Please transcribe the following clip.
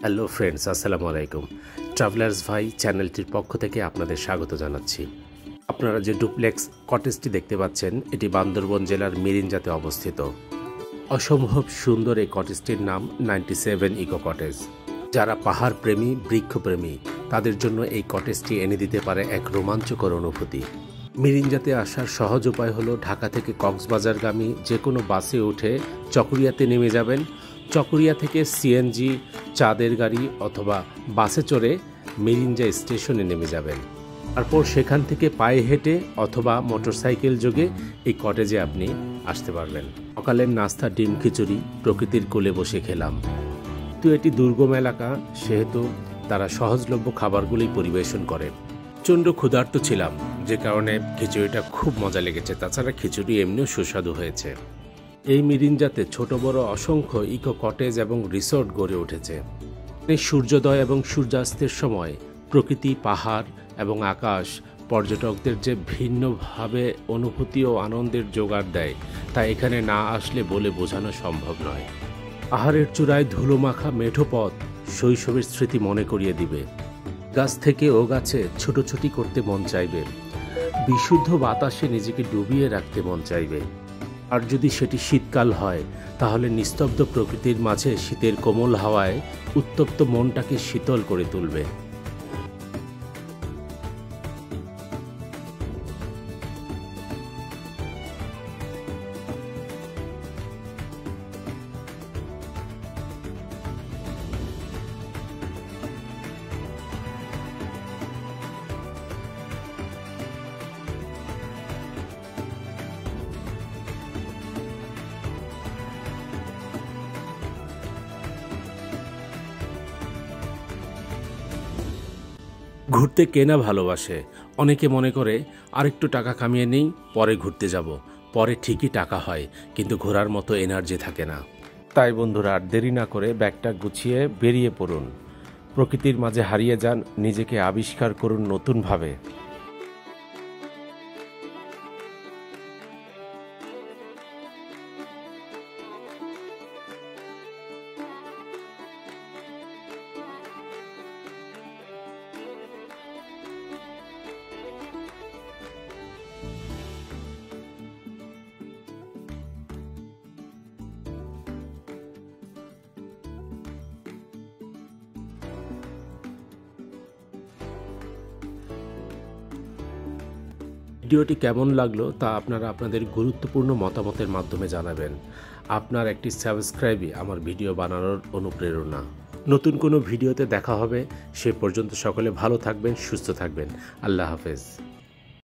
Hello friends, আসসালামু আলাইকুম। Travellers ভাই চ্যানেলটির পক্ষ থেকে আপনাদের স্বাগত জানাচ্ছি। আপনারা যে ডুপ্লেক্স কটেজটি দেখতে পাচ্ছেন, এটি বান্দরবন জেলার মিরিঞ্জাতে অবস্থিত। অসম্ভব সুন্দর এই কটেজটির নাম 97 ইকো কটেজ। যারা পাহাড় প্রেমী, বৃক্ষপ্রেমী, তাদের জন্য এই কটেজটি এনে দিতে পারে এক রোমাঞ্চকর অনুভূতি। মিরিঞ্জাতে আসার সহজ উপায় হলো ঢাকা থেকে কক্সবাজারগামী যে কোনো বাসে উঠে চকরিয়াতে নেমে যাবেন। চকরিয়া থেকে সিএনজি, চাঁদের গাড়ি অথবা বাসে চড়ে মিরিঞ্জা স্টেশনে নেমে যাবেন। তারপর সেখান থেকে পায়ে হেঁটে অথবা মোটরসাইকেল যোগে এই কটেজে আপনি আসতে পারবেন। সকালের নাস্তা ডিম খিচুড়ি প্রকৃতির কোলে বসে খেলাম। তো এটি দুর্গম এলাকা, সেহেতু তারা সহজলভ্য খাবারগুলোই পরিবেশন করে। প্রচণ্ড ক্ষুধার্ত ছিলাম, যে কারণে খিচুড়িটা খুব মজা লেগেছে। তাছাড়া খিচুড়ি এমনিও সুস্বাদু হয়েছে। এই মিরিঞ্জাতে ছোট বড় অসংখ্য ইকো কটেজ এবং রিসোর্ট গড়ে উঠেছে। সূর্যোদয় এবং সূর্যাস্তের সময় প্রকৃতি, পাহাড় এবং আকাশ পর্যটকদের যে ভিন্নভাবে অনুভূতি ও আনন্দের জোগাড় দেয়, তা এখানে না আসলে বলে বোঝানো সম্ভব নয়। পাহাড়ের চূড়ায় ধুলোমাখা মেঠো পথ শৈশবের স্মৃতি মনে করিয়ে দিবে। গাছ থেকে ও গাছে ছুটোছুটি করতে মন চাইবে। বিশুদ্ধ বাতাসে নিজেকে ডুবিয়ে রাখতে মন চাইবে। আর যদি সেটি শীতকাল হয়, তাহলে নিস্তব্ধ প্রকৃতির মাঝে শীতের কোমল হাওয়ায় উত্তপ্ত মনটাকে শীতল করে তুলবে। ঘুরতে কেনা ভালোবাসে। অনেকে মনে করে আরেকটু টাকা কামিয়ে নেই, পরে ঘুরতে যাব। পরে ঠিকই টাকা হয়, কিন্তু ঘোরার মতো এনার্জি থাকে না। তাই বন্ধুরা, আর দেরি না করে ব্যাগটা গুছিয়ে বেরিয়ে পড়ুন। প্রকৃতির মাঝে হারিয়ে যান, নিজেকে আবিষ্কার করুন নতুনভাবে। ভিডিওটি কেমন লাগলো তা আপনারা আপনাদের গুরুত্বপূর্ণ মতামতের মাধ্যমে জানাবেন। আপনার একটি সাবস্ক্রাইবই আমার ভিডিও বানানোর অনুপ্রেরণা। নতুন কোনো ভিডিওতে দেখা হবে। সে পর্যন্ত সকলে ভালো থাকবেন, সুস্থ থাকবেন। আল্লাহ হাফেজ।